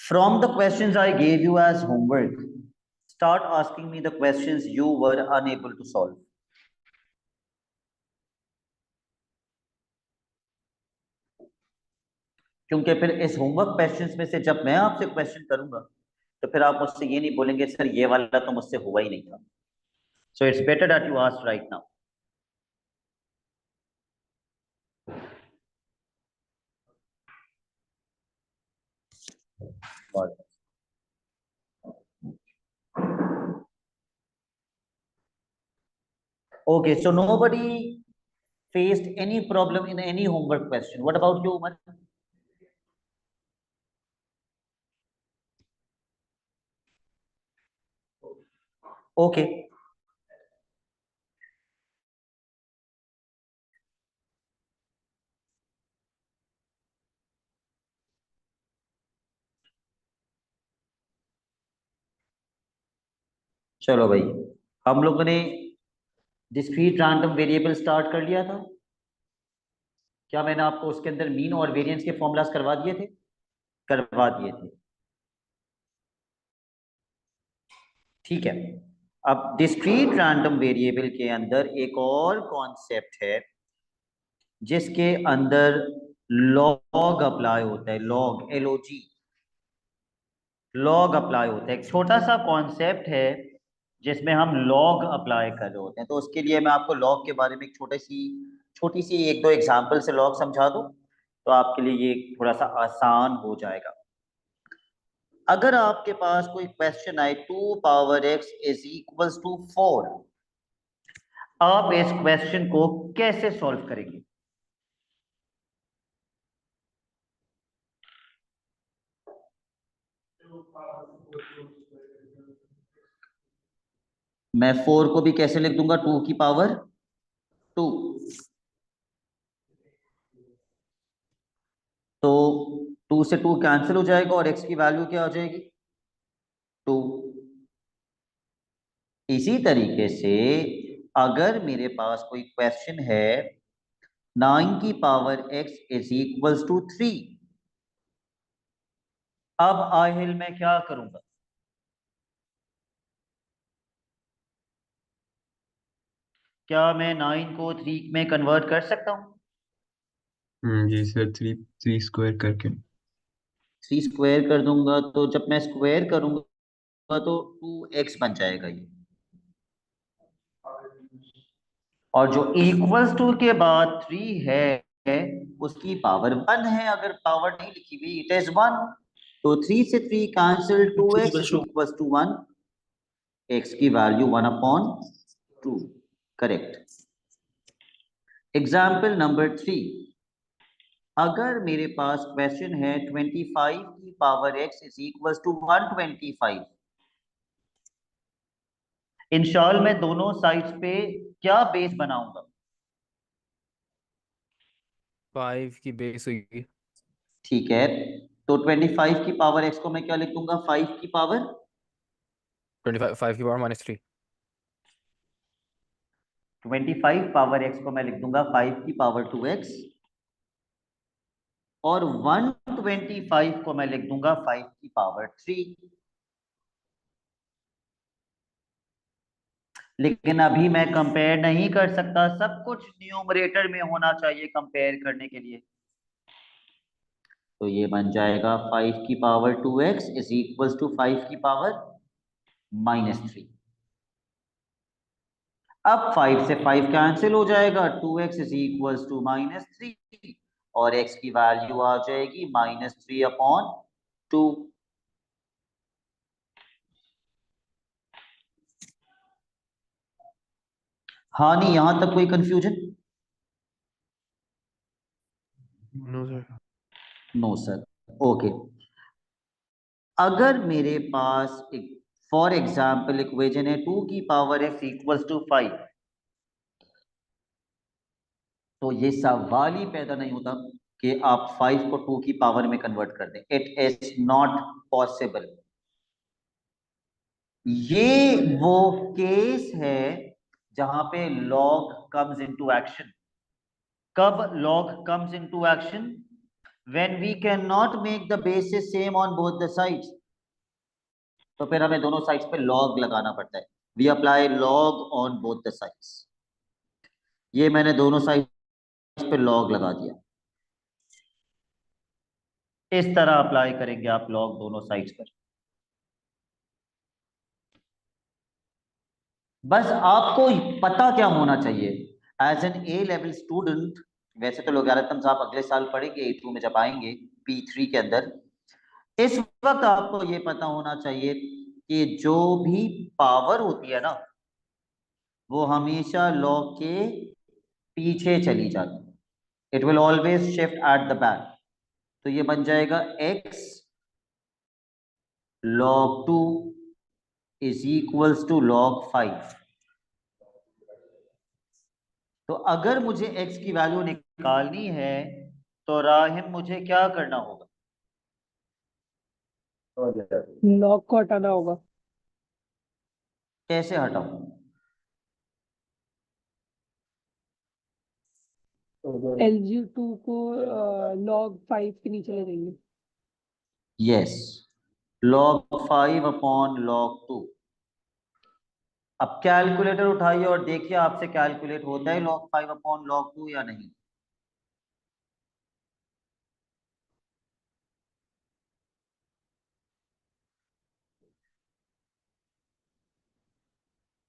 From the questions I gave you as homework, start asking me the questions you were unable to solve. क्योंकि फिर इस homework questions में से जब मैं आपसे क्वेश्चन करूंगा तो फिर आप मुझसे ये नहीं बोलेंगे सर ये वाला तो मुझसे हुआ ही नहीं था. So it's better that you ask right now. Okay, so nobody faced any problem in any homework question. What about you, Umar? Okay. चलो भाई, हम लोगों ने डिस्क्रीट रैंडम वेरिएबल स्टार्ट कर लिया था. क्या मैंने आपको उसके अंदर मीन और वेरिएंस के फॉर्मूलाज करवा दिए थे? करवा दिए थे. ठीक है. अब डिस्क्रीट रैंडम वेरिएबल के अंदर एक और कॉन्सेप्ट है जिसके अंदर लॉग अप्लाई होता है. लॉग, LOG, लॉग अप्लाई होता है. एक छोटा सा कॉन्सेप्ट है जिसमें हम लॉग अप्लाई कर रहे होते हैं. तो उसके लिए मैं आपको लॉग के बारे में एक छोटी सी एक दो एग्जांपल से लॉग समझा दूं तो आपके लिए ये थोड़ा सा आसान हो जाएगा. अगर आपके पास कोई क्वेश्चन आए 2 power x is equals to 4, आप इस क्वेश्चन को कैसे सॉल्व करेंगे? मैं 4 को भी कैसे लिख दूंगा? 2 की पावर 2. तो 2 से 2 कैंसिल हो जाएगा और x की वैल्यू क्या हो जाएगी? 2. इसी तरीके से अगर मेरे पास कोई क्वेश्चन है 9 की power x is equals to 3, अब आहिल मैं क्या करूंगा? क्या मैं 9 को 3 में कन्वर्ट कर सकता हूं? जी सर, थ्री थ्री स्क्वायर करके. 3 स्क्वायर कर दूंगा तो जब मैं स्क्वायर करूंगा तो 2x बन जाएगा ये. और जो इक्वल्स टू के बाद 3 है उसकी पावर 1 है. अगर पावर नहीं लिखी हुई इट इज 1. तो 3 से 3 cancel, 2x is equals to 1. x की वैल्यू 1/2. करेक्ट. Example number 3. अगर मेरे पास क्वेश्चन है 25 की power x is equals to 125, इंशाल्लाह मैं दोनों साइड्स पे क्या बेस बनाऊंगा? 5 की बेस होगी. ठीक है. तो 25 की पावर x को मैं क्या लिख दूंगा? 5 की पावर 25 5 की पावर -3. 25 पावर x को मैं लिख दूंगा 5 की पावर 2x. और 125 को मैं लिख दूंगा 5 की पावर 3. लेकिन अभी मैं कंपेयर नहीं कर सकता. सब कुछ न्यूमरेटर में होना चाहिए कंपेयर करने के लिए. तो ये बन जाएगा 5 की power 2x is equals to 5 की पावर -3. अब 5 से 5 कैंसिल हो जाएगा. 2x इज इक्वल्स टू -3 और x की वैल्यू आ जाएगी -3/2. हाँ नहीं, यहां तक कोई confusion? No sir. No sir. Okay. अगर मेरे पास एक फॉर एग्जाम्पल इक्वेशन है 2 की पावर x इक्वल्स टू 5, तो ये सवाल ही पैदा नहीं होता कि आप 5 को 2 की पावर में कन्वर्ट कर दें. It is not possible. ये वो केस है जहां पे लॉग कम्स इनटू एक्शन. कब log comes into action? when we cannot make the bases same on both the sides, तो फिर हमें दोनों साइड्स पे log लगाना पड़ता है. We apply log on both the sides. ये मैंने दोनों साइड्स पे log लगा दिया. इस तरह अप्लाई करेंगे आप log दोनों साइड्स पर. बस आपको पता क्या होना चाहिए as an A level student. वैसे तो लॉगरिथम्स आप अगले साल पढ़ेंगे A2 में जब आएंगे P3 के अंदर. इस वक्त आपको ये पता होना चाहिए कि जो भी पावर होती है ना वो हमेशा log के पीछे चली जाती है. It will always shift at the back. तो ये बन जाएगा x log 2 is equals to log 5. तो अगर मुझे x की वैल्यू निकालनी है तो राहिम मुझे क्या करना होगा? लॉग को हटाना होगा। कैसे हटाऊं? LG2 को log 5 के नीचे ले जाएंगे। Yes, log 5 upon log 2. अब कैलकुलेटर उठाइए और देखिए आपसे कैलकुलेट होता है log 5 अपॉन log 2 या नहीं.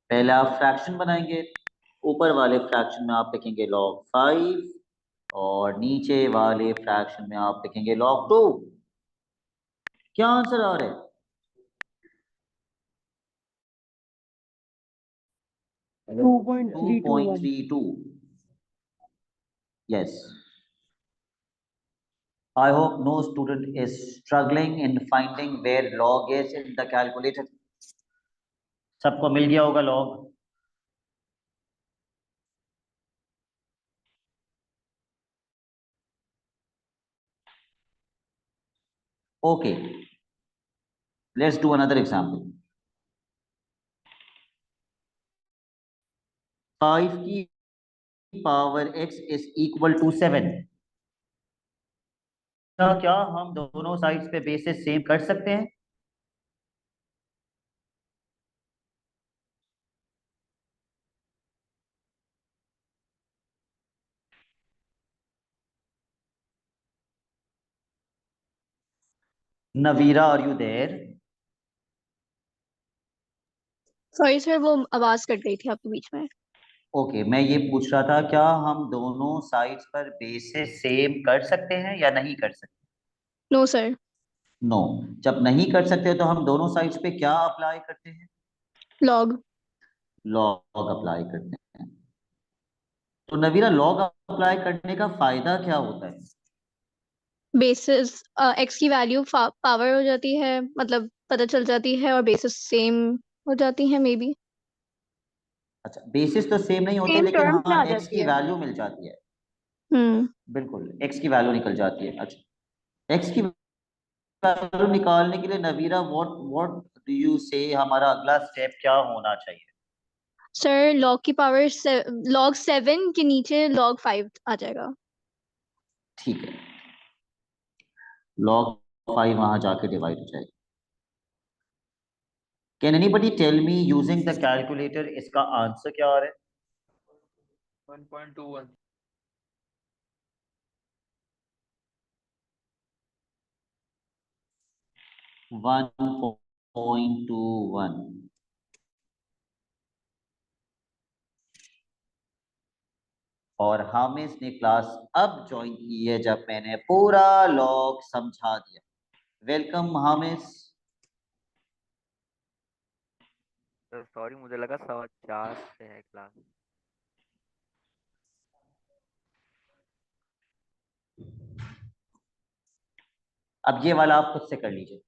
पहले आप फ्रैक्शन बनाएंगे. ऊपर वाले फ्रैक्शन में आप लिखेंगे log 5 और नीचे वाले फ्रैक्शन में आप लिखेंगे log 2. क्या आंसर आ रहा है? 2.321। 2.32. Yes. I hope no student is struggling in finding where log is in the calculator. सबको मिल गया होगा log. Okay. Let's do another example. 5 की power x is equal to 7. क्या हम दोनों साइड्स पे बेसिस सेम कर सकते हैं? Navira, are you there? Sorry sir, वो आवाज कट गई थी आपके बीच में। ओके, मैं ये पूछ रहा था क्या हम दोनों साइड्स पर बेसिस सेम कर सकते हैं या नहीं कर सकते? No sir. नो. जब नहीं कर सकते तो हम दोनों साइड्स पे क्या अप्लाई करते हैं? लॉग। लॉग अप्लाई करते हैं. तो नवीरा, लॉग अप्लाई करने का फायदा क्या होता है? बेसिस एक्स की वैल्यू पावर हो जाती है, मतलब पता चल जाती है, और बेसिस सेम हो जाती है मे बी। अच्छा, बेसिस तो सेम नहीं होते सेम लेकिन टर्म्स में हाँ आ एक्स जाती की है। वैल्यू मिल जाती है. हम्म। बिल्कुल, एक्स की वैल्यू निकल जाती है. अच्छा, एक्स की वैल्यू निकालने के लिए Navira what what do you से, हमारा अगला स्टेप क्या होना चाहिए? सर लॉग की पावर लॉग 7 के नीचे लॉग 5 आ जाएगा। ठीक है, log 5 वहां जाके डिवाइड हो जाएगा. Can anybody tell me using the calculator इसका आंसर क्या आ रहा है? 1.21। 1.21. और हामिद ने क्लास अब ज्वाइन की है जब मैंने पूरा लॉग समझा दिया. वेलकम हामिद. सॉरी, मुझे लगा 4:15 से है क्लास। अब ये वाला आप खुद से कर लीजिए.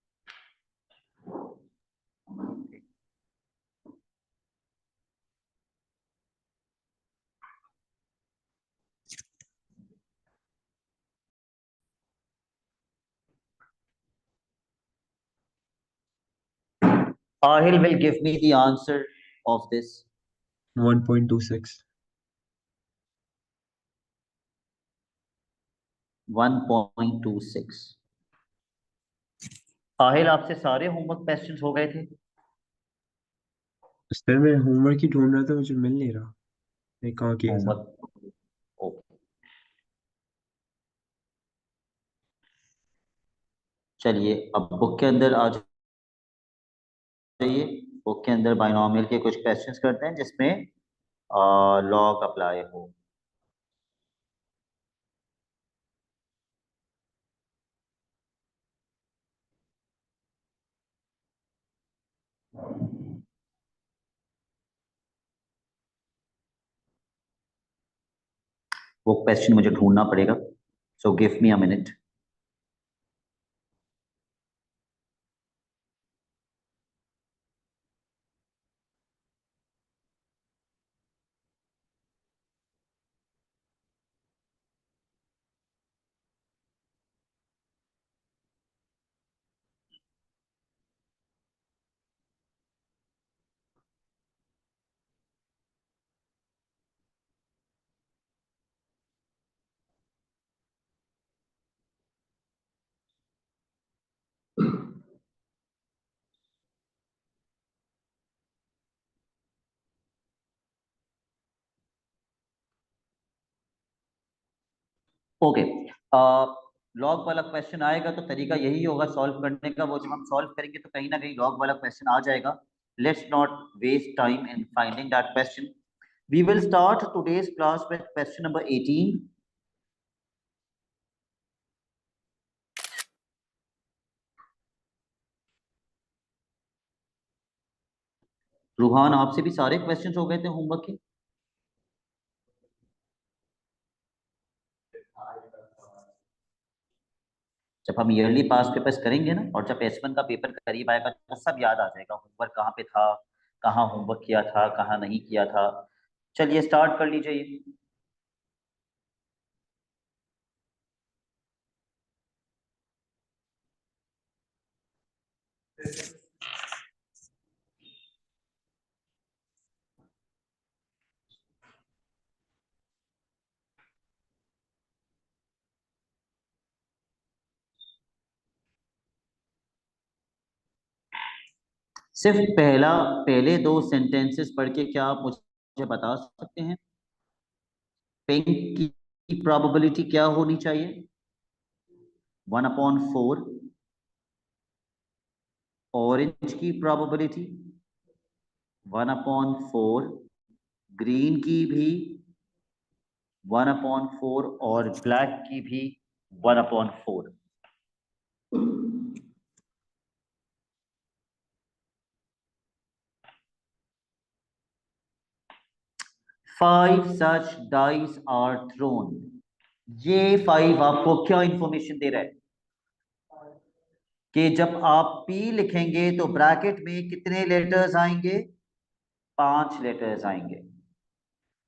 Okay. Ahil will give me the answer of this. 1.26. 1.26। साहिल, आपसे सारे होमवर्क क्वेश्चंस हो गए थे? सर मैं होमवर्क ही ढूंढ रहा था, मुझे मिल नहीं रहा, मैं कहाँ किया था। Homework, okay. चलिए अब बुक के अंदर आ जाइए। बुक के अंदर बाइनोमियल के कुछ क्वेश्चंस करते हैं जिसमें लॉग अप्लाई हो। वो क्वेश्चन मुझे ढूंढना पड़ेगा, so give me a minute. Okay, log वाला क्वेश्चन आएगा तो तरीका यही होगा सॉल्व करने का। वो जब हम सॉल्व करेंगे तो कहीं ना कहीं लॉग वाला क्वेश्चन आ जाएगा। Let's not waste time in finding that question. We will start today's class with question number 18। Roohan, आपसे भी सारे क्वेश्चंस हो गए थे होमवर्क के? जब हम ईयरली पास पेपर्स करेंगे ना, और जब S1 का पेपर करीब आएगा तो सब याद आ जाएगा, होमवर्क कहाँ पे था, कहाँ होमवर्क किया था, कहाँ नहीं किया था। चलिए स्टार्ट कर लीजिए। सिर्फ पहले दो सेंटेंसेस पढ़ के क्या आप मुझे बता सकते हैं पिंक की प्रोबेबिलिटी क्या होनी चाहिए? 1/4। ऑरेंज की प्रोबेबिलिटी 1/4। ग्रीन की भी 1/4 और ब्लैक की भी 1/4। Five such dice are thrown. ये 5 आपको क्या इंफॉर्मेशन दे रहा है कि जब आप P लिखेंगे तो ब्रैकेट में कितने लेटर्स आएंगे? 5 लेटर्स आएंगे।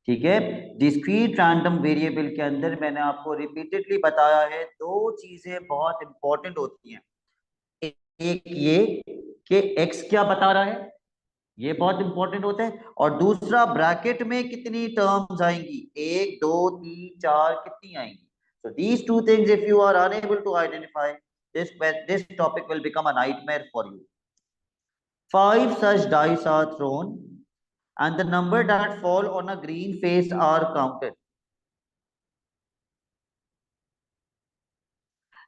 ठीक है। डिस्क्रीट रैंडम वेरिएबल के अंदर मैंने आपको रिपीटेडली बताया है, दो चीजें बहुत इंपॉर्टेंट होती हैं। एक ये कि x क्या बता रहा है, ये बहुत इंपॉर्टेंट होता है, और दूसरा ब्रैकेट में कितनी टर्म्स आएंगी, 1 2 3 4 कितनी आएंगी। so these two things if you are unable to identify, this topic will become a nightmare for you. 5 such dice are thrown and the number that fall on a green face are counted.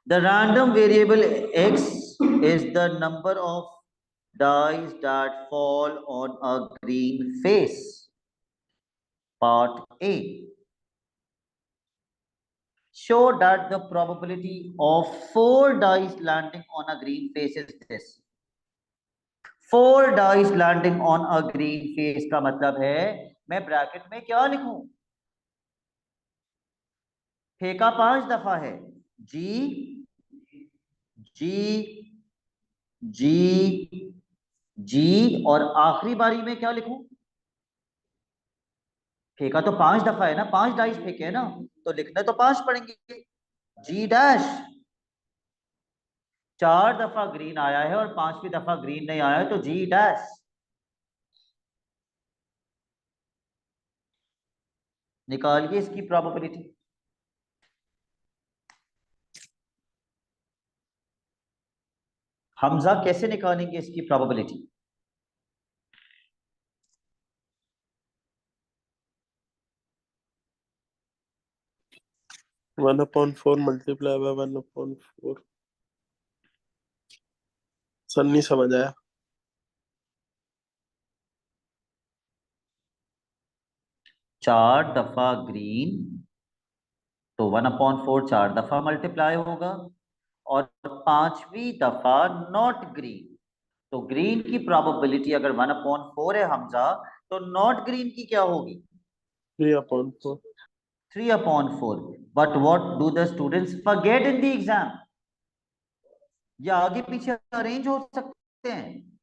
The random variable x is the number of dice that fall on a green face. Part A. Show that the probability of 4 dice landing on a green face is this. 4 dice landing on a green face का मतलब है मैं bracket में क्या लिखूं? फेंका 5 दफा है, जी जी जी जी, और आखिरी बारी में क्या लिखूं? फेंका तो 5 दफा है ना, 5 डाइस फेंके है ना, तो लिखने तो 5 पड़ेंगे। जी डैश। 4 दफा ग्रीन आया है और 5वीं दफा ग्रीन नहीं आया है, तो जी डैश। निकालिए इसकी प्रोबेबिलिटी। हमजा कैसे निकालेंगे इसकी probability? One upon 4 multiply by 1/4। Sir नहीं समझ आया। 4 दफा ग्रीन, तो 1/4 4 दफा मल्टीप्लाई होगा, और 5वीं दफा नॉट ग्रीन। तो ग्रीन की प्रोबेबिलिटी अगर 1/4 है हमजा, तो नॉट ग्रीन की क्या होगी? 3/4। 3/4। But what do the students forget in the exam? या आगे पीछे अरेंज हो सकते हैं,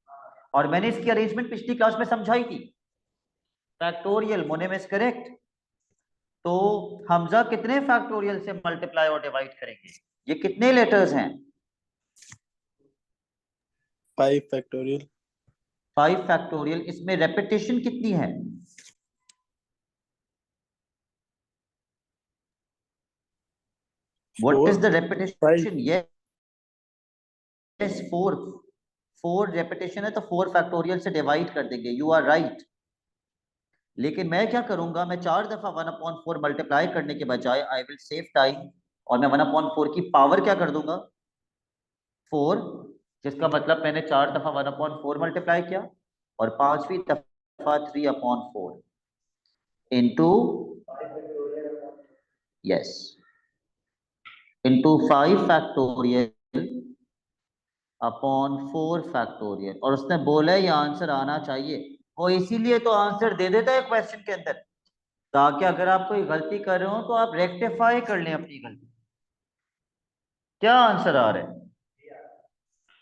और मैंने इसकी अरेंजमेंट पिछली क्लास में समझाई थी। Factorial, moneme is correct. तो हमजा कितने फैक्टोरियल से मल्टीप्लाई और डिवाइड करेंगे? ये कितने लेटर्स हैं? 5 फैक्टोरियल। 5 फैक्टोरियल। इसमें रेपिटेशन कितनी है? What is the 5। Repetition? Yes 4। 4 repetition है, तो 4 फैक्टोरियल से डिवाइड कर देंगे। You are right. लेकिन मैं क्या करूंगा, मैं 4 दफा 1/4 मल्टीप्लाई करने के बजाय आई विल सेव टाइम, और मैं 1/4 की पावर क्या कर दूंगा? 4। जिसका मतलब मैंने 4 दफा 1/4 मल्टीप्लाई किया, और 5वीं दफा 3/4 into, yes, into 5 factorial upon 4 factorial. और उसने बोला ये आंसर आना चाहिए, वो इसीलिए तो आंसर दे देता है क्वेश्चन के अंदर, ताकि अगर आप कोई गलती कर रहे हो तो आप रेक्टिफाई कर लें अपनी गलती। क्या आंसर आ रहा है?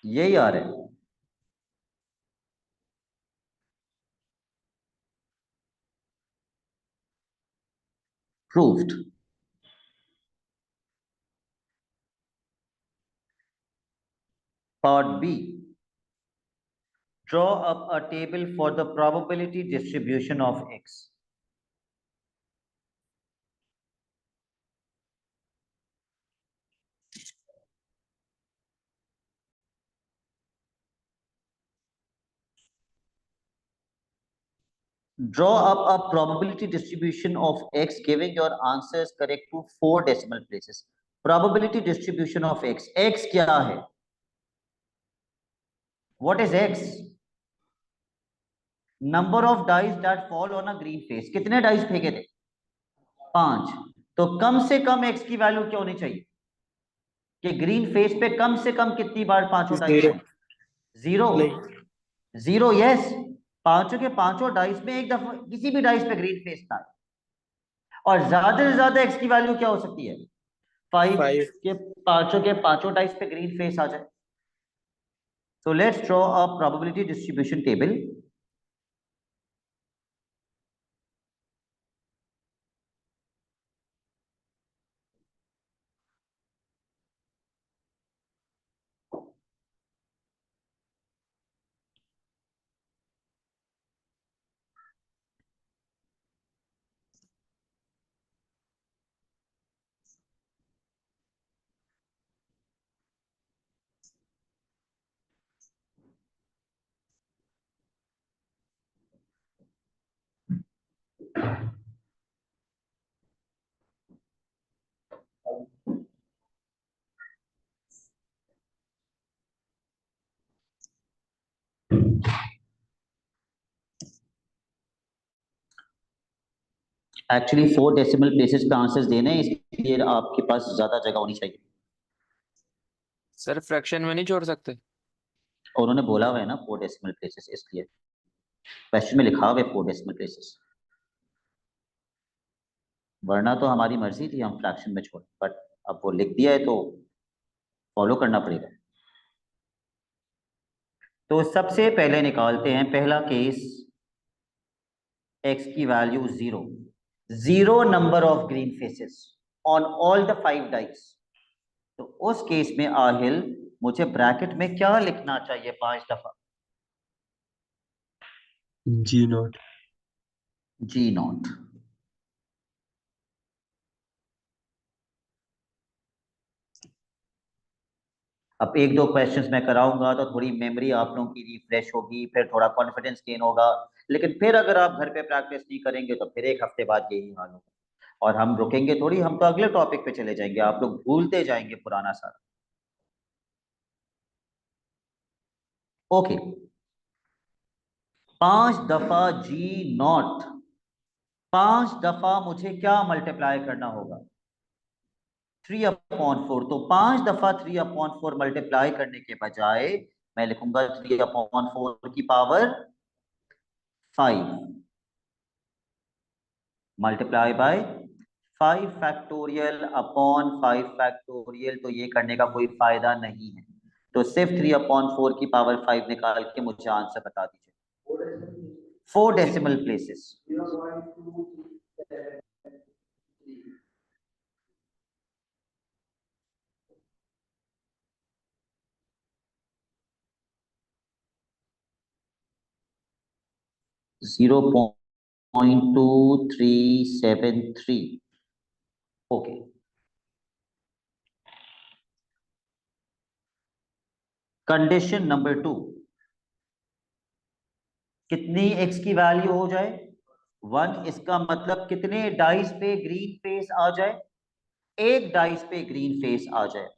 यही आ रहा है। Proved. Part B, draw up a table for the probability distribution of x. Draw up a probability distribution of x giving your answers correct to 4 decimal places. Probability distribution of x. x क्या है? What is x? Number of dice that fall on a green face. कितने dice फेंके थे? 5। तो कम से कम x की value क्या होनी चाहिए कि ग्रीन फेस पे कम से कम कितनी बार पांचों डाइस 0। आए? 0। नहीं। 0, यस। पांचों के पांचों डाइस में एक दफा किसी भी डाइस पे ग्रीन फेस था, और ज्यादा से ज्यादा एक्स की वैल्यू क्या हो सकती है? 5 5। के पांचों डाइस पे ग्रीन फेस आ जाए। So let's draw a probability distribution table. Actually 4 decimal places पे आंसर्स देने हैं, इसलिए आपके पास ज्यादा जगह होनी चाहिए। सर फ्रैक्शन में नहीं छोड़ सकते? और उन्होंने बोला हुआ है ना 4 डेसिमल प्लेसेस, इसलिए क्वेश्चन में लिखा हुआ है 4 डेसिमल प्लेसेस। वरना तो हमारी मर्जी थी हम फ्रैक्शन में छोड़ें, बट अब वो लिख दिया है तो फॉलो करना पड़ेगा। तो सबसे पहले निकालते हैं पहला केस, x की value 0, 0 number of green faces on all the 5 dice. तो उस केस में आहिल मुझे ब्रैकेट में क्या लिखना चाहिए 5 दफा? G0। G0। अब एक दो क्वेश्चंस मैं कराऊंगा तो थोड़ी मेमोरी आप लोगों की रिफ्रेश होगी, फिर थोड़ा कॉन्फिडेंस गेन होगा। लेकिन फिर अगर आप घर पे प्रैक्टिस नहीं करेंगे तो फिर एक हफ्ते बाद यही हाल होगा। और हम रुकेंगे थोड़ी, हम तो अगले टॉपिक पे चले जाएंगे, आप लोग भूलते जाएंगे पुराना सारा। ओके, 5 दफा G0, 5 दफा मुझे क्या मल्टीप्लाई करना होगा? 3/4। तो 5 दफा 3/4 मल्टीप्लाई करने के बजाय मैं लिखूंगा 3/4 की power 5 multiply by 5 factorial upon 5 factorial. तो ये करने का कोई फायदा नहीं है, तो सिर्फ 3/4 की पावर 5 निकाल के मुझे आंसर बता दीजिए। 4 decimal places. 0.2373। Okay, condition number 2, कितनी x की वैल्यू हो जाए? 1। इसका मतलब कितने डाइस पे ग्रीन फेस आ जाए? एक डाइस पे ग्रीन फेस आ जाए।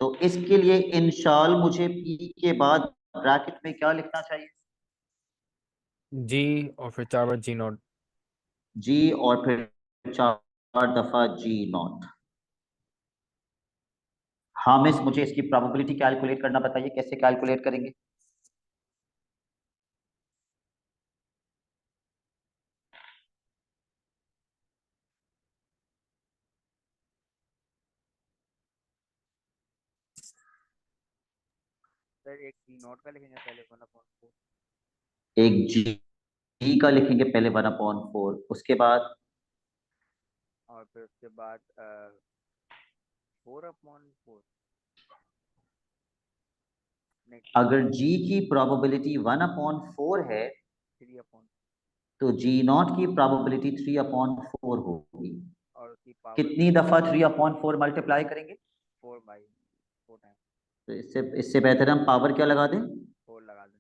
तो इसके लिए इंशाल मुझे p के बाद ब्रैकेट में क्या लिखना चाहिए? जी और फिर 4 बार G0। g और फिर 4 दफा G0। हामिस, मुझे इसकी प्रोबेबिलिटी कैलकुलेट करना बताइए, कैसे कैलकुलेट करेंगे? सर एक G0 का लिखेंगे पहले 1/4, एक g का लिखेंगे पहले 1/4, उसके बाद और फिर उसके बाद 4/4 नहीं अगर g की प्रोबेबिलिटी 1/4 है 3/4 तो G0 की प्रोबेबिलिटी 3/4 होगी। और उसकी पावर कितनी दफा 3/4 मल्टीप्लाई करेंगे? 4 टाइम तो इससे बेहतर हम पावर क्या लगा दें? 4 लगा दें।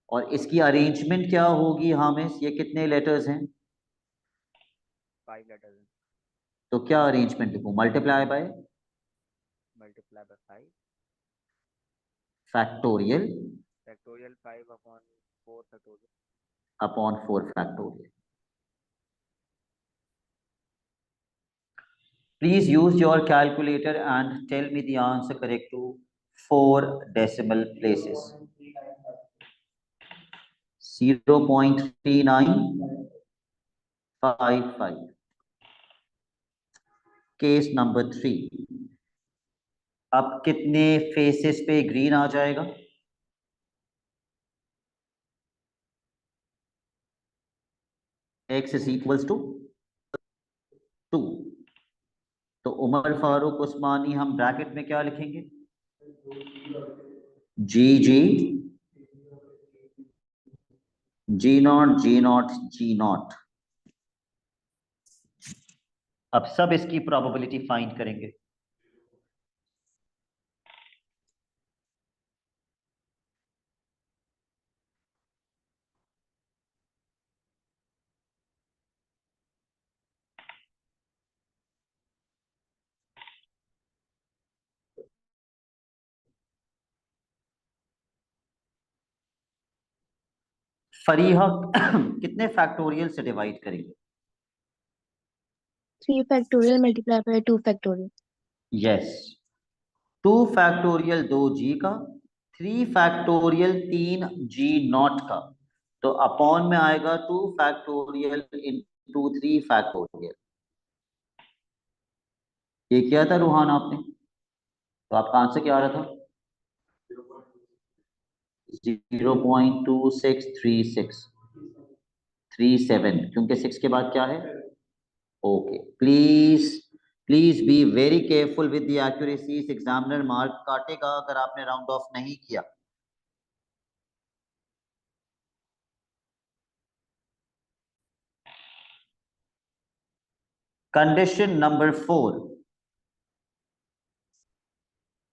और इसकी अरेंजमेंट क्या होगी हामिस? ये कितने लेटर्स हैं? 5 लेटर्स हैं। तो क्या अरेंजमेंट लिखूं? Multiply by multiply by 5 factorial factorial 5/4 factorial. Upon 4 factorial. Please use your calculator and tell me the answer correct to 4 decimal places. 0.3955। Case number 3, अब कितने फेसेस पे ग्रीन आ जाएगा? x is equals to 2। तो उमर फारूक उस्मानी हम bracket में क्या लिखेंगे? जी G0 G0 G0। अब सब इसकी प्रोबेबिलिटी फाइंड करेंगे। फरीहा कितने फैक्टोरियल से डिवाइड करेंगे? 3 factorial multiplied by 2 factorial. Yes, 2 factorial 2g का, 3 फैक्टोरियल 3G0 का। तो अपॉन में आएगा 2 फैक्टोरियल इंटू 3 फैक्टोरियल। ये किया था रूहान आपने? तो आपका आंसर क्या आ रहा था? 0.263637, क्योंकि 6 के बाद क्या है? Okay, please please be very careful with the accuracies. Examiner mark काटेगा अगर आपने राउंड ऑफ नहीं किया। Condition number 4,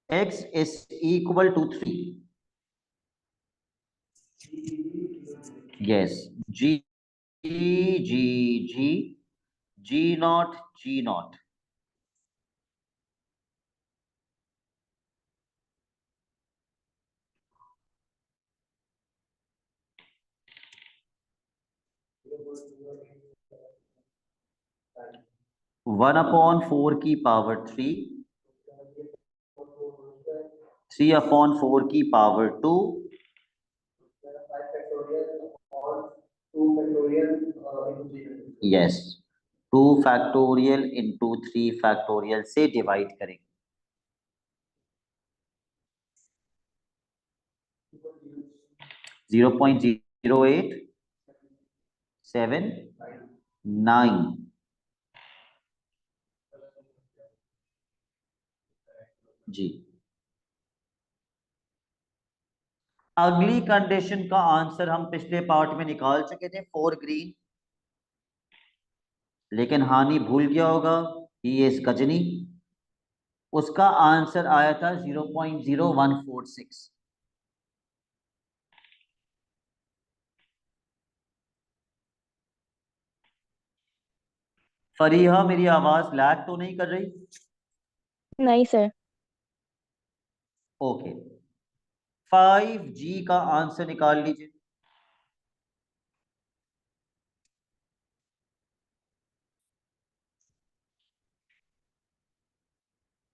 x is equal to 3. Yes, g g g g naught g naught. One upon 4 की पावर 3, 3 अपॉन 4 की power 2, yes 2 factorial into 3 factorial से divide करेंगे। Zero 0.0879 जी। अगली कंडीशन का आंसर हम पिछले पार्ट में निकाल चुके थे, 4 ग्रीन, लेकिन हानि भूल गया होगा, ही इज गजनी। उसका आंसर आया था 0.0146। फरीहा, मेरी आवाज लैग तो नहीं कर रही? नहीं सर। ओके, 5G का आंसर निकाल लीजिए।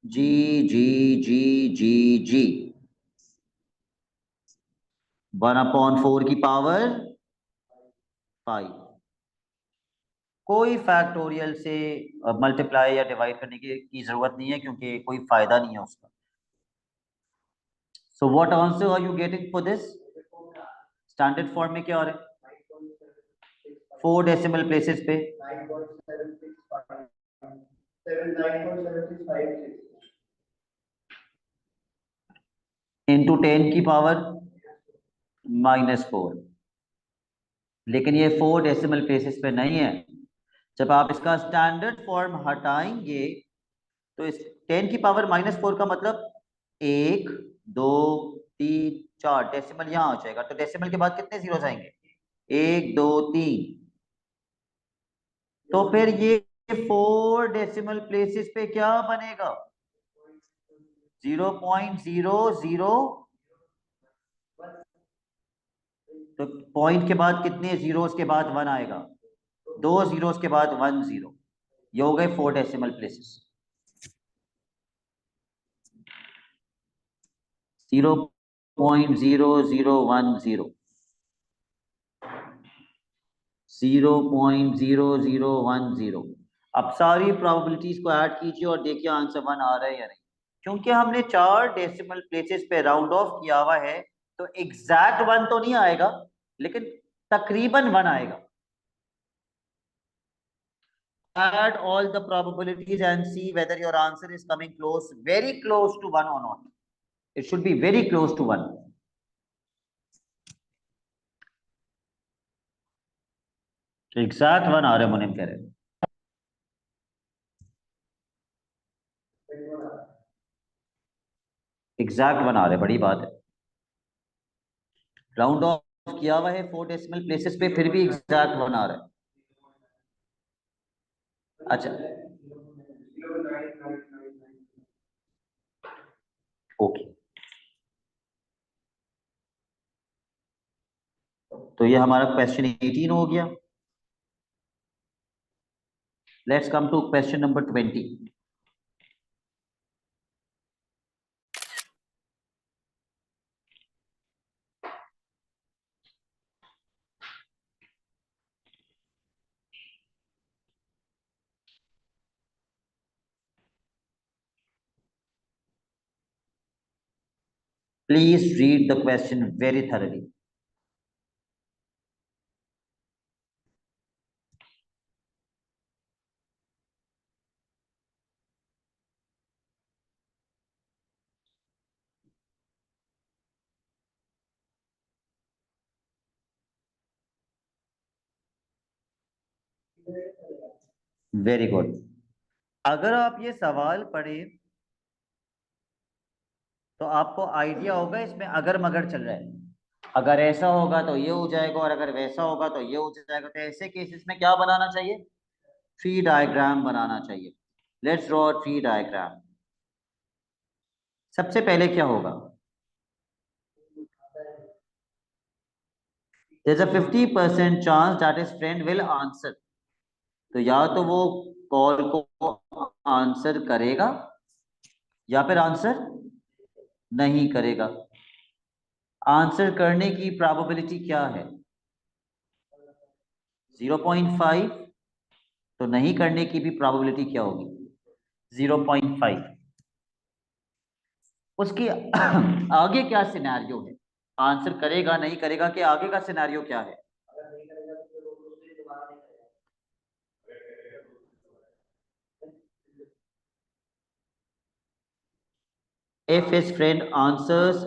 जी जी जी जी जी 1/4 की पावर 5। कोई फैक्टोरियल से मल्टीप्लाई या डिवाइड करने की जरूरत नहीं है, क्योंकि कोई फायदा नहीं है उसका। So what answer are you getting for this? Standard form में क्या आ रहा है? 4 डेसिमल प्लेसेस पे इंटू 10 की पावर -4, लेकिन ये 4 डेसिमल प्लेसेस पे नहीं है। जब आप इसका स्टैंडर्ड फॉर्म हटाएंगे तो इस 10 की पावर -4 का मतलब 1 2 3 4 डेसिमल यहां आ जाएगा। तो डेसिमल के बाद कितने जीरो आएंगे? 1 2 3। तो फिर ये 4 डेसिमल प्लेसेस पे क्या बनेगा? 0.00। तो पॉइंट के बाद कितने जीरोस के बाद 1 आएगा? 2 जीरोस के बाद 1 0। ये हो गए 4 डेसिमल प्लेसेस। 0.0010, 0.0010। अब सारी प्रोबेबिलिटीज को ऐड कीजिए और देखिए आंसर 1 आ रहा है या नहीं। क्योंकि हमने 4 डेसिमल प्लेसेस पे राउंड ऑफ किया हुआ है, तो एग्जैक्ट 1 तो नहीं आएगा, लेकिन तकरीबन 1 आएगा। Add all the probabilities and see whether your answer is coming close, very close to 1 or not. It should be very close to 1. तो एग्जैक्ट 1 आ रहा है, मुनीम कह रहे हैं। एग्जैक्ट 1 आ रहा है, बड़ी बात है। राउंड ऑफ किया हुआ है 4 डेसिमल प्लेसेस पे, फिर भी एग्जैक्ट 1 आ रहा है। अच्छा, ओके, तो ये हमारा क्वेश्चन 18 हो गया। Let's come to question number 20। Please read the question very thoroughly. Very good. अगर आप ये सवाल पढ़े तो आपको आइडिया होगा इसमें अगर मगर चल रहा है, अगर ऐसा होगा तो ये हो जाएगा और अगर वैसा होगा तो ये हो जाएगा। तो ऐसे केसेस में क्या बनाना चाहिए, ट्री डायग्राम बनाना चाहिए। Let's draw tree diagram. सबसे पहले क्या होगा, there's a 50% chance that his friend will answer। तो या तो वो कॉल को आंसर करेगा या फिर आंसर नहीं करेगा। आंसर करने की प्रोबेबिलिटी क्या है, 0.5। तो नहीं करने की भी प्रोबेबिलिटी क्या होगी, 0.5। उसके आगे क्या सिनेरियो है, आंसर करेगा नहीं करेगा के आगे का सिनेरियो क्या है। If his friend answers,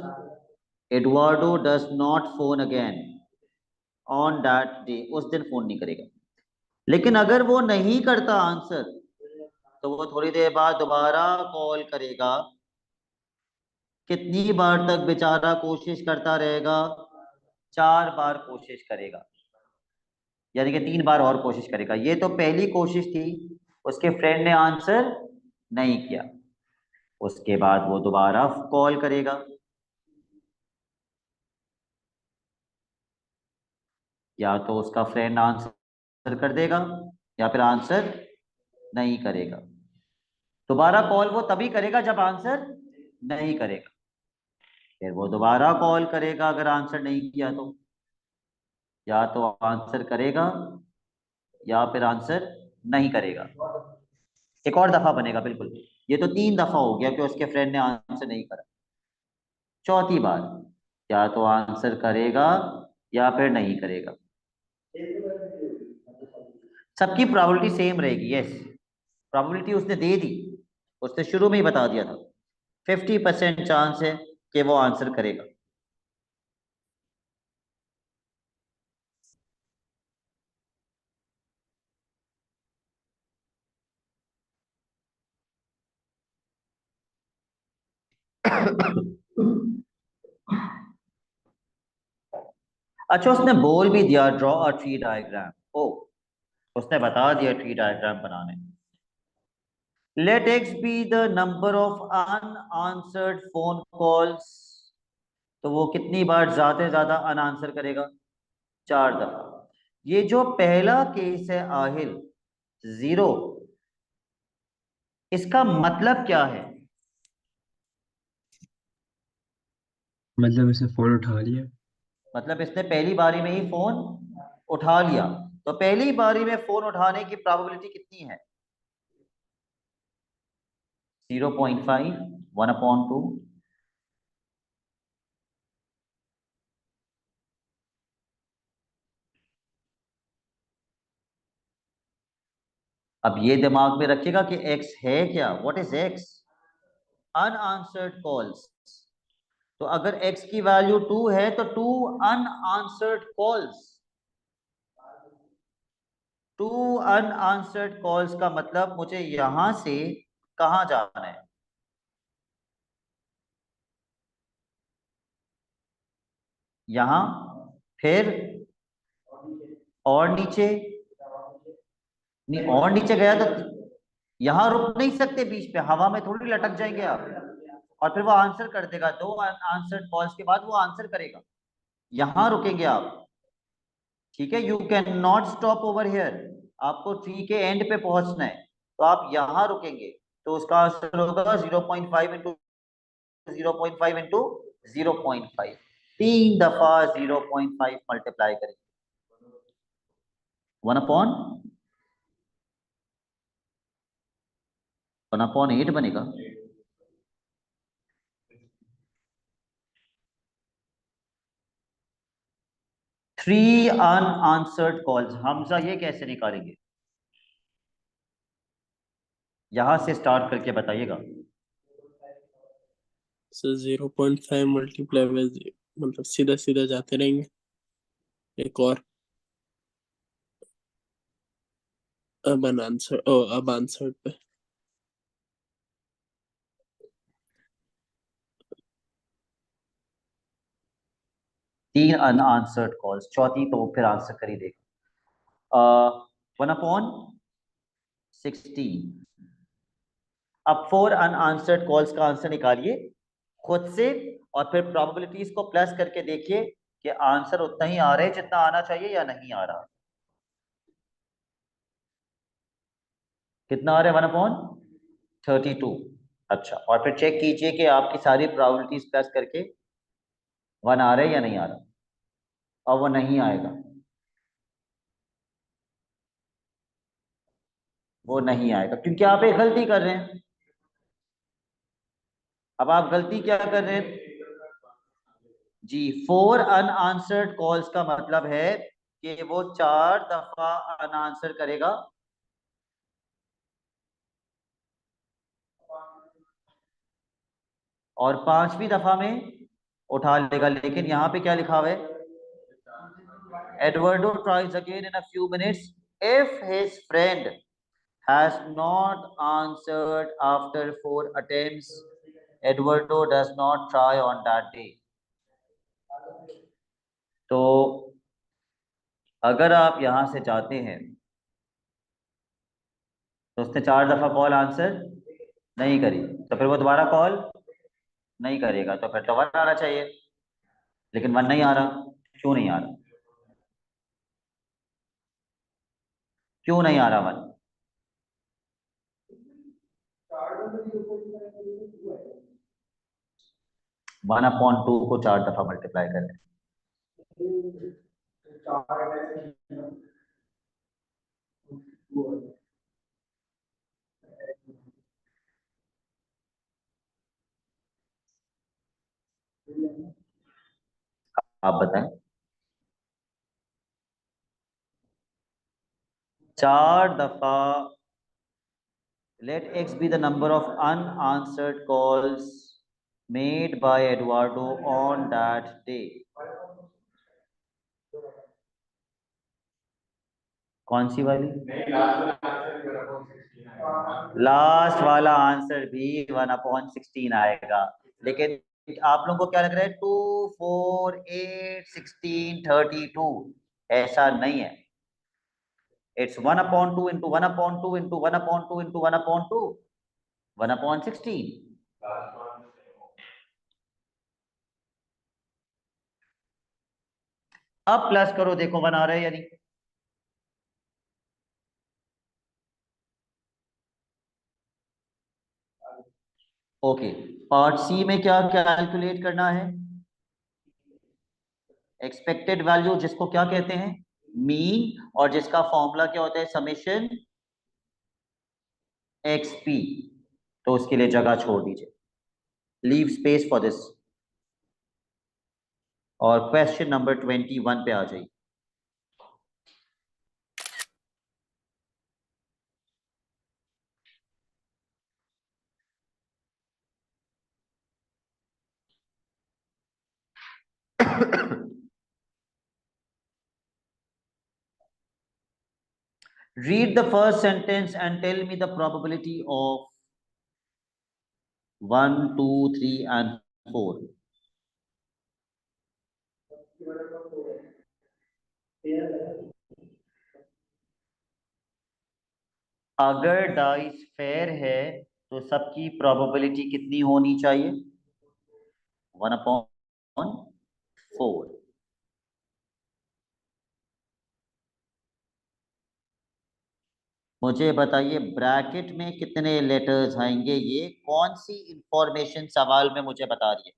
Eduardo does not phone again on that day। उस दिन फोन नहीं करेगा। लेकिन अगर वो नहीं करता आंसर, तो वो थोड़ी देर बाद दोबारा कॉल करेगा। कितनी बार तक बेचारा कोशिश करता रहेगा, 4 बार कोशिश करेगा, यानी कि 3 बार और कोशिश करेगा। ये तो पहली कोशिश थी, उसके फ्रेंड ने आंसर नहीं किया। उसके बाद वो दोबारा कॉल करेगा, या तो उसका फ्रेंड आंसर कर देगा या फिर आंसर नहीं करेगा। दोबारा कॉल वो तभी करेगा जब आंसर नहीं करेगा। फिर वो दोबारा कॉल करेगा अगर आंसर नहीं किया तो, या तो आंसर करेगा या फिर आंसर नहीं करेगा। एक और दफा बनेगा बिल्कुल। ये तो 3 दफा हो गया कि उसके फ्रेंड ने आंसर नहीं करा। चौथी बार या तो आंसर करेगा या फिर नहीं करेगा। सबकी प्रोबेबिलिटी सेम रहेगी। यस, प्रोबेबिलिटी उसने दे दी, उसने शुरू में ही बता दिया था 50% चांस है कि वो आंसर करेगा। अच्छा, उसने बोल भी दिया ड्रॉ अ ट्री डायग्राम। ओ, उसने बता दिया ट्री डायग्राम बनाने। Let X be the number of unanswered phone calls. तो वो कितनी बार ज्यादा से ज्यादा अनआंसर करेगा, 4 दफा। ये जो पहला केस है आहिल 0, इसका मतलब क्या है। मतलब इसने फोन उठा लिया। मतलब इसने पहली बारी में ही फोन उठा लिया। तो पहली बारी में फोन उठाने की प्रोबेबिलिटी कितनी है, 0.5, 1/2। अब ये दिमाग में रखिएगा कि x है क्या, what is x, unanswered calls. तो अगर x की वैल्यू 2 है तो 2 अनआंसर्ड कॉल्स। 2 अनआंसर्ड कॉल्स का मतलब मुझे यहां से कहां जाना है, यहां, फिर और नीचे। नहीं, और नीचे गया तो यहां रुक नहीं सकते, बीच पे हवा में थोड़ी लटक जाएंगे आप। और फिर वो आंसर कर देगा, 2 आंसर्ड कॉल्स के बाद वो आंसर करेगा। यहां रुकेंगे आप, ठीक है। You can not stop over here, आपको ट्री के एंड पे पहुंचना है, तो आप यहां रुकेंगे। तो उसका आंसर होगा 0.5 इंटू 0.5 इंटू 0.5। 3 दफा 0.5 मल्टीप्लाई करेंगे, 1/8 बनेगा। 3 अनआंसर्ड कॉल्स। हमजा ये कैसे निकालेंगे, यहां से स्टार्ट करके बताइएगा। सर 0.5 मल्टीप्लाई बाय, मतलब सीधा सीधा जाते रहेंगे। एक और अब आंसर पे 3 अनआंसर्ड कॉल्स, चौथी तो फिर आंसर कर ही देगा। 1/16। अब 4 अनआंसर्ड कॉल्स का आंसर निकालिए खुद से और फिर प्रोबेबिलिटीज को प्लस करके देखिए कि आंसर उतना ही आ रहा है जितना आना चाहिए या नहीं आ रहा। कितना आ रहा है? 1/32। अच्छा, और फिर चेक कीजिए कि आपकी सारी प्रोबेबिलिटीज प्लस करके 1 आ रहा है या नहीं आ रहा। और वो नहीं आएगा, वो नहीं आएगा क्योंकि आप एक गलती कर रहे हैं। अब आप गलती क्या कर रहे हैं जी? 4 अनआंसर्ड कॉल्स का मतलब है कि वो 4 दफा अनआंसर करेगा और 5वीं दफा में उठा लेगा। लेकिन यहाँ पे क्या लिखा हुआ है? Eduardo tries again in a few minutes if his friend has not answered after 4 attempts, Eduardo does not try on that day. तो अगर आप यहां से जाते हैं तो उसने 4 दफा कॉल आंसर नहीं करी, तो फिर वो दोबारा कॉल नहीं करेगा, तो फिर तो 1 आना चाहिए, लेकिन 1 नहीं आ रहा। क्यों नहीं आ रहा? क्यों नहीं आ रहा 1? 1/2 को 4 दफा मल्टीप्लाई करें। आप बताएं। 4 दफा। Let x be the number of unanswered calls made by Eduardo on that day. कौन सी वाली? लास्ट वाला आंसर भी 1/16 आएगा। लेकिन आप लोगों को क्या लग रहा है? 2, 4, 8, 16, 32 ऐसा नहीं है। It's 1/2 into 1/2 into 1/2 into 1/2, 1/16। अब प्लस करो, देखो 1 आ रहा है या नहीं। ओके, पार्ट सी में क्या कैलकुलेट करना है? एक्सपेक्टेड वैल्यू, जिसको क्या कहते हैं? मीन, और जिसका फॉर्मूला क्या होता है? Summation XP. तो उसके लिए जगह छोड़ दीजिए, लीव स्पेस फॉर दिस, और क्वेश्चन नंबर 21 पे आ जाइए। Read the first sentence and tell me the probability of 1, 2, 3 and 4. अगर डाइस फेयर है तो सबकी प्रोबेबिलिटी कितनी होनी चाहिए? 1/4। मुझे बताइए ब्रैकेट में कितने लेटर्स आएंगे? ये कौन सी इंफॉर्मेशन सवाल में मुझे बता रही है?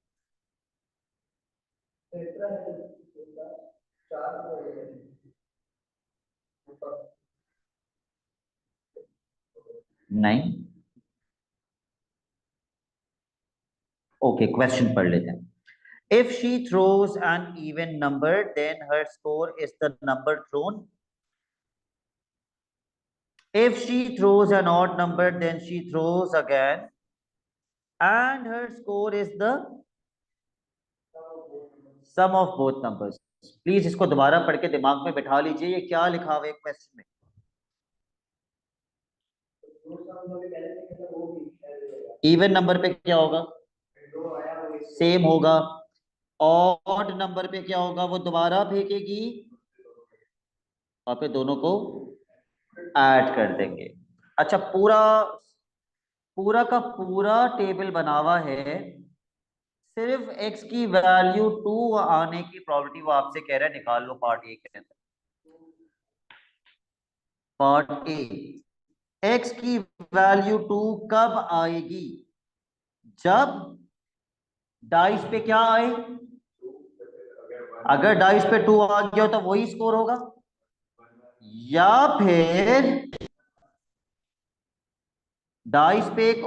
नहीं। ओके, क्वेश्चन पढ़ लेते हैं। If she throws an even number, then her score is the number thrown. If she throws an odd number, then she throws again, and her score is the sum of both numbers. Please इसको दोबारा पढ़ के दिमाग में बिठा लीजिए, ये क्या लिखा हुआ है क्वेश्चन में। इवन नंबर पे क्या होगा? सेम होगा। ऑड नंबर पे क्या होगा, वो दोबारा फेंकेगी और फिर दोनों को ऐड कर देंगे। अच्छा, पूरा पूरा का पूरा टेबल बना हुआ है, सिर्फ x की वैल्यू 2 आने की प्रोबेबिलिटी वो आपसे कह रहा है निकाल लो पार्ट ए के अंदर। पार्ट ए, x की वैल्यू 2 कब आएगी? जब डाइस पे क्या आए, अगर डाइस पे 2 आ गया हो तो वही स्कोर होगा, या फिर डाइस पे एक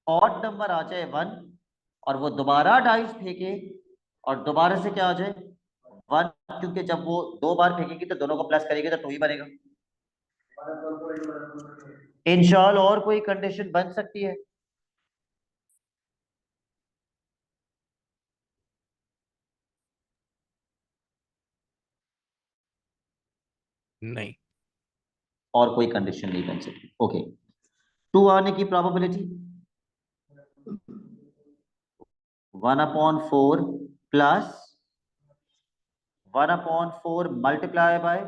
ऑड नंबर आ जाए 1 और वो दोबारा डाइस फेंके और दोबारा से क्या आ जाए 1, क्योंकि जब वो 2 बार फेंकेगी तो दोनों को प्लस करेगी तो 2 ही बनेगा। इंशाल्लाह और कोई कंडीशन बन सकती है? नहीं। और कोई कंडीशन नहीं बन सकती। ओके, 2 आने की probability 1/4 plus 1/4 multiply by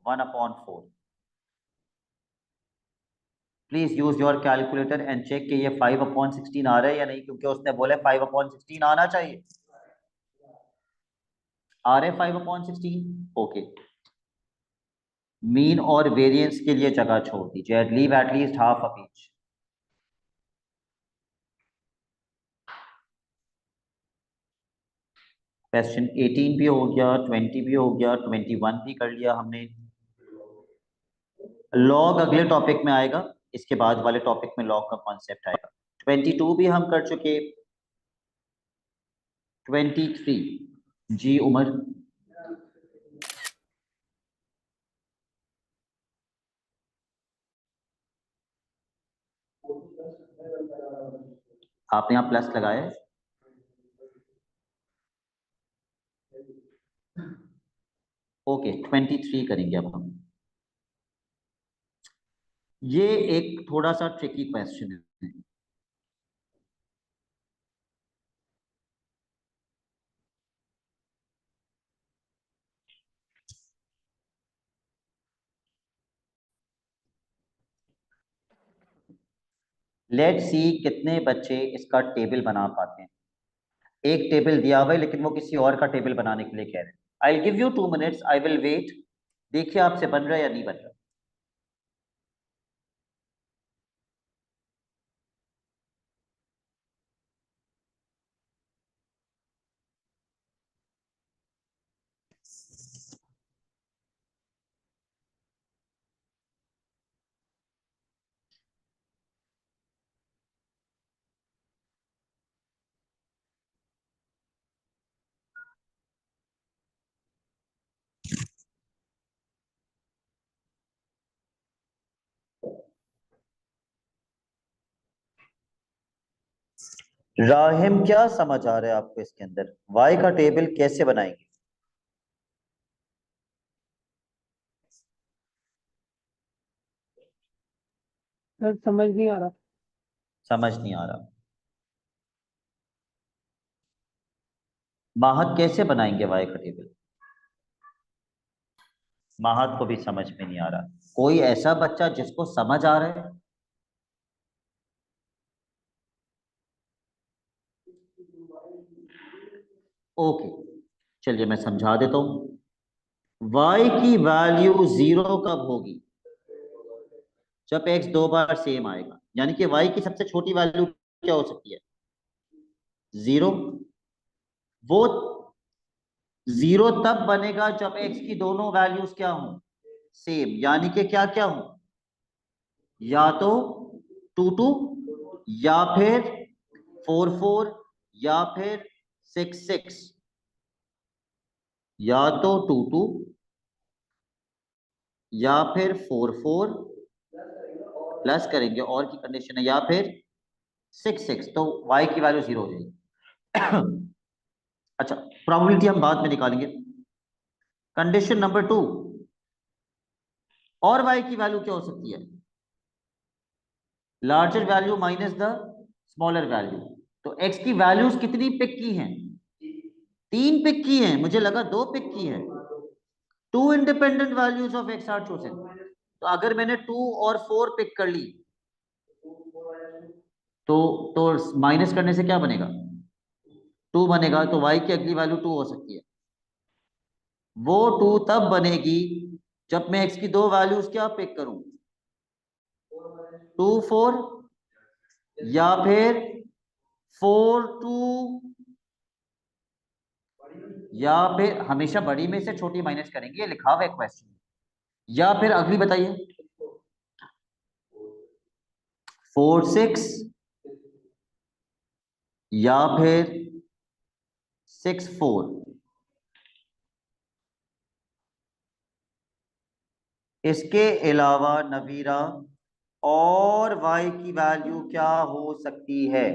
1/4। Please use your calculator and check कि ये 5/16 आ रहा है या नहीं, क्योंकि उसने बोला 5/16 आना चाहिए। आ रहे 5/16? ओके, मीन और वेरिएंस के लिए जगह छोड़ दीजिए, leave at least half of each. Question 18 भी हो गया, 20 भी हो गया, 21 भी कर लिया हमने। लॉग अगले टॉपिक में आएगा, इसके बाद वाले टॉपिक में लॉग का कॉन्सेप्ट आएगा। 22 भी हम कर चुके। 23 जी उमर, आपने यहाँ प्लस लगाया है? ओके, 23 करेंगे अब हम। ये एक थोड़ा सा ट्रिकी क्वेश्चन है। लेट्स सी कितने बच्चे इसका टेबल बना पाते हैं। एक टेबल दिया हुआ है लेकिन वो किसी और का टेबल बनाने के लिए कह रहे हैं। I give you 2 minutes, I will wait. देखिए आपसे बन रहा है या नहीं बन रहा। राहिम, क्या समझ आ रहा है आपको इसके अंदर? वाई का टेबल कैसे बनाएंगे? सर समझ नहीं आ रहा। समझ नहीं आ रहा। माहत कैसे बनाएंगे वाई का टेबल? माहत को भी समझ में नहीं आ रहा। कोई ऐसा बच्चा जिसको समझ आ रहा है? ओके, चलिए मैं समझा देता हूं। y की वैल्यू 0 कब होगी? जब x 2 बार सेम आएगा, यानी कि y की सबसे छोटी वैल्यू क्या हो सकती है? 0। वो 0 तब बनेगा जब x की दोनों वैल्यूज क्या हों? सेम, यानी कि क्या क्या हो? या तो 2 2, या फिर 4 4, या फिर 6 6। या तो 2 2, या फिर 4 4 प्लस करेंगे और की कंडीशन है, या फिर 6 6। तो y की वैल्यू 0 हो जाएगी। अच्छा, प्रोबेबिलिटी हम बाद में निकालेंगे। कंडीशन नंबर 2, और y की वैल्यू क्या हो सकती है? Larger value minus the smaller value. तो x की वैल्यूज कितनी पिक की हैं? 3 पिक की हैं, मुझे लगा 2 पिक की हैं। 2 independent values of X are chosen. तो अगर मैंने 2 और 4 पिक कर ली तो माइनस करने से क्या बनेगा? 2 बनेगा। तो y की अगली वैल्यू 2 हो सकती है। वो 2 तब बनेगी जब मैं x की 2 वैल्यूज क्या पिक करूं, 2 4 या फिर 4 2, या फिर हमेशा बड़ी में से छोटी माइनस करेंगे, ये लिखा हुआ है क्वेश्चन। या फिर अगली बताइए, 4 6 या फिर 6 4। इसके अलावा नवीरा और y की वैल्यू क्या हो सकती है?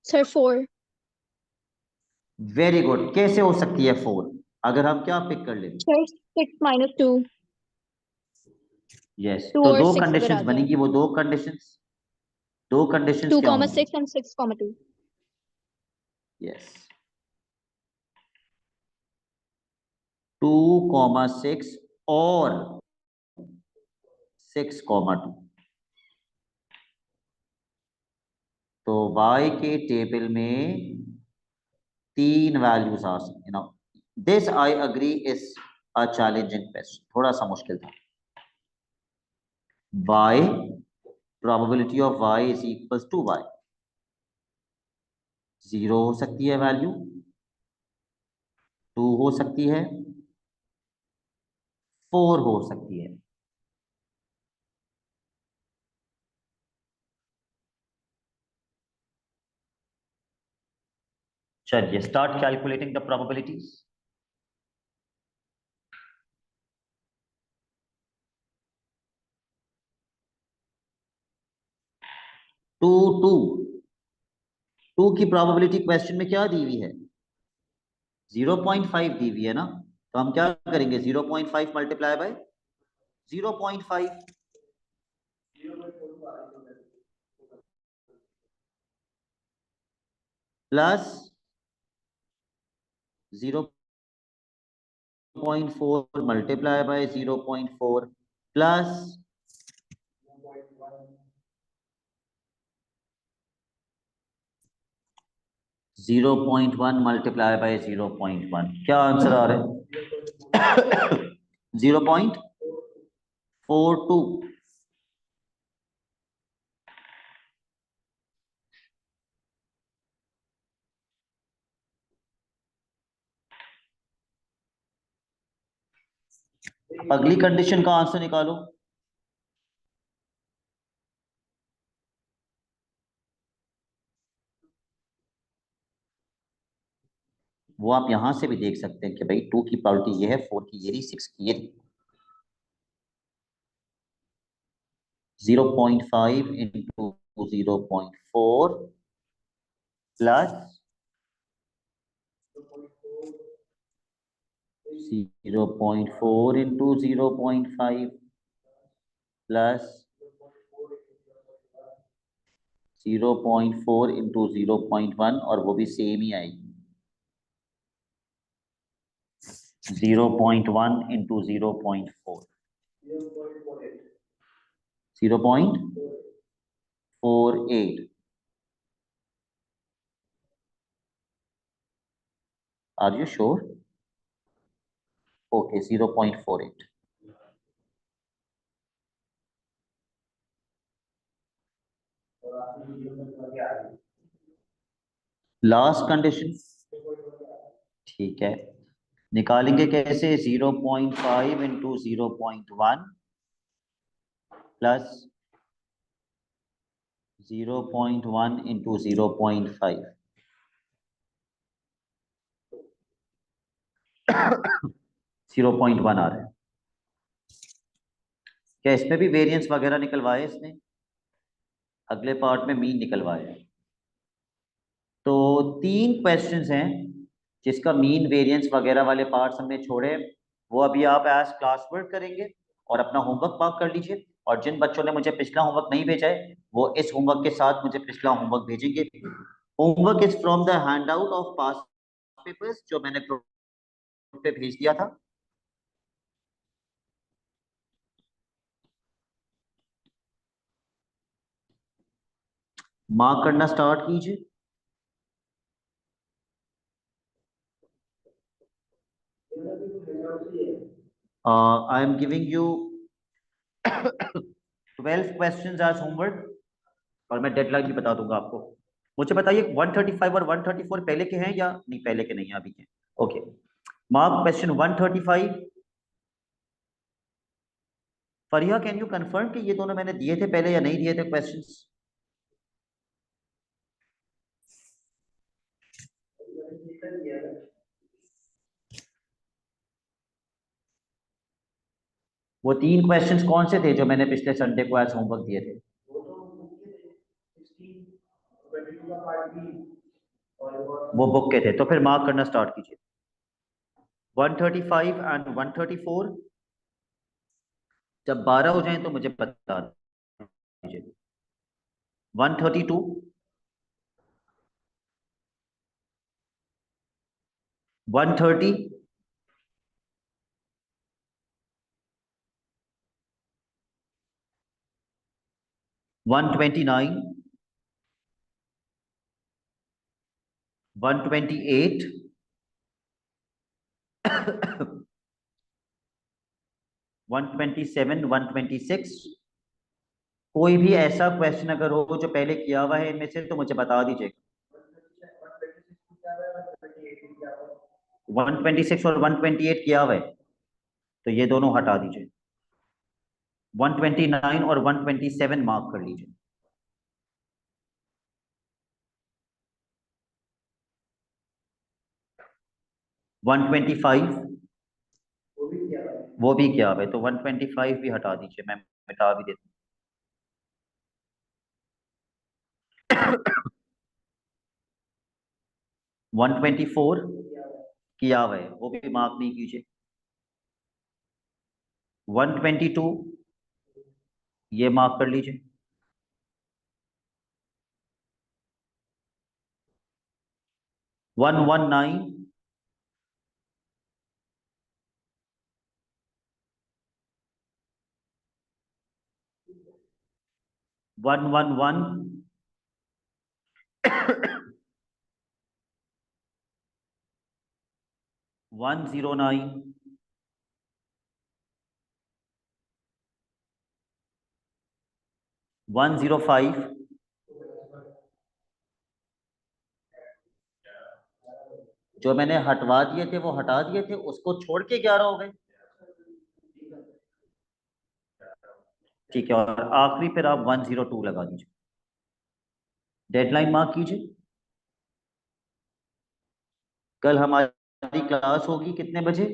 सर 4। Very good. कैसे हो सकती है 4? अगर हम क्या पिक कर ले? सर 6 - 2। यस, 2 तो और दो 6 अगर कंडीशंस आ जाए। बनेंगी। वो दो कंडीशंस 2, क्या होंगी? 6 and 6, 2। यस, 2,6 और 6,2। तो y के टेबल में 3 वैल्यूज आ सकती ना। This I agree is a challenging question, थोड़ा सा मुश्किल था। y, probability of y is equals to y, 0 हो सकती है वैल्यू, 2 हो सकती है, 4 हो सकती है। चलिए start calculating the probabilities. Two two two की प्रोबेबिलिटी क्वेश्चन में क्या दी हुई है? 0.5 दी हुई है ना। तो हम क्या करेंगे, 0.5 multiply by 0.5 plus 0.4 multiply by 0.4 plus 0.1 multiply by 0.1। क्या आंसर आ रहा है? 0.42। अगली कंडीशन का आंसर निकालो। वो आप यहां से भी देख सकते हैं कि भाई 2 की प्रोबेबिलिटी ये है, 4 की ये रही, 6 की ये रही। 0.5 into 0.4 plus 0.4 into 0.5 plus 0.4 into 0.1, और वो भी सेम ही आएगी। 0.1 into 0.4, 0.48। Are you sure? Okay, 0.48। Last condition, ठीक है, निकालेंगे कैसे? 0.5 इंटू 0.1 प्लस 0.1 इंटू 0.5, 0.1 आ रहा है। क्या इसमें भी वेरिएंस वगैरह निकलवाए इसने? अगले पार्ट में मीन निकलवाए। तो 3 क्वेश्चंस हैं जिसका मीन वेरिएंस वगैरह वाले पार्ट्स हमने छोड़े। वो अभी आप एज क्लास वर्क करेंगे और अपना होमवर्क मार्क कर लीजिए। और जिन बच्चों ने मुझे पिछला होमवर्क नहीं भेजा है वो इस होमवर्क के साथ मुझे पिछला होमवर्क भेजेंगे। Homework is from the hand out of pass papers जो मैंने ग्रुप पे भेज दिया था। मार्क करना स्टार्ट कीजिए। I am giving you 12 questions as homework और मैं डेडलाइन भी बता दूंगा आपको। मुझे बताइए 135 और 134 पहले के हैं या नहीं? पहले के नहीं है, अभी के। Okay, mark question 135। Fariya can you confirm कि ये दोनों मैंने दिए थे पहले या नहीं दिए थे क्वेश्चंस? वो 3 क्वेश्चंस कौन से थे जो मैंने पिछले संडे को एज होमवर्क दिए थे? वो बुक के थे, तो फिर मार्क करना स्टार्ट कीजिए। 135 एंड 134 जब 12 हो जाएं तो मुझे बता दीजिए। 132, 130, 129, 128, 127, 126। कोई भी ऐसा क्वेश्चन अगर हो जो पहले किया हुआ है इनमें से तो मुझे बता दीजिएगा। 126 और 128 किया हुआ है तो ये दोनों हटा दीजिए। 129 और 127 मार्क कर लीजिए। वन 125 वो भी किया हुआ है तो 125 भी हटा दीजिए, मैं मिटा भी देता हूँ। 124 किया हुआ है, वो भी मार्क नहीं कीजिए। 122 ये मार्क कर लीजिए। 119, 111, 109, 105, जो मैंने हटवा दिए थे वो हटा दिए थे, उसको छोड़ के 11 हो गए। ठीक है, और आखिरी फिर आप 102 लगा दीजिए। डेडलाइन मार्क कीजिए। कल हमारी क्लास होगी कितने बजे?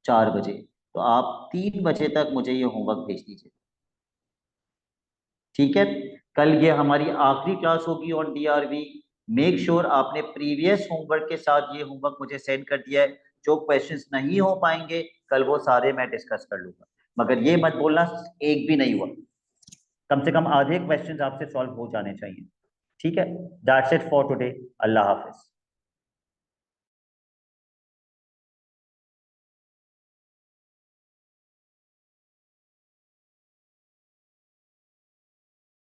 4 बजे। तो आप 3 बजे तक मुझे ये होमवर्क भेज दीजिए, ठीक है? कल ये हमारी आखिरी क्लास होगी ऑन डीआरवी। मेक श्योर आपने प्रीवियस होमवर्क के साथ ये होमवर्क मुझे सेंड कर दिया है। जो क्वेश्चंस नहीं हो पाएंगे कल वो सारे मैं डिस्कस कर लूंगा, मगर ये मत बोलना एक भी नहीं हुआ। कम से कम आधे क्वेश्चंस आपसे सॉल्व हो जाने चाहिए, ठीक है? That's it for today. Allah Hafiz.